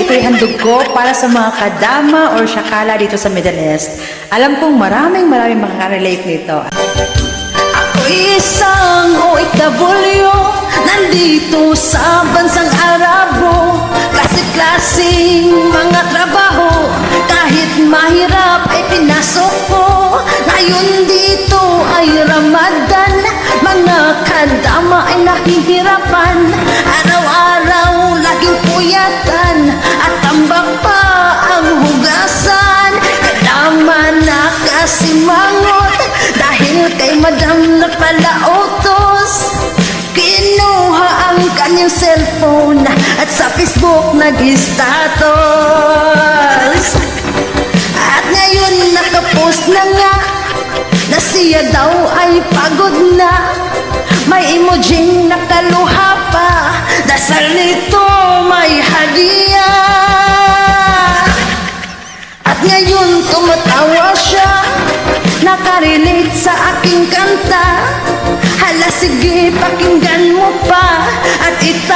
ito'y handog ko para sa mga kadama or syakala dito sa Middle East. Alam kong maraming makaka-relate nito. Ako'y isang OFW, nandito sa bansang Arabo. Klase-klaseng mga trabaho, kahit mahirap ay pinasok ko. Ngayon dito ay Ramadan, mga kadama ay nahihirapan. Araw-araw laging puyatan, at tambak pa ang hugasan. Kadama nakasimangot, dahil kay madam nagpalautos. Kinuha ang kanyang cellphone at sa Facebook nag-status. At ngayon nakapost na nga na siya daw ay pagod na. May emojing nakaluha pa, dasal nito may hadiah. At ngayon tumatawa siya, nakarelate sa aking kanta. Hala sige, pakinggan mo pa, at ito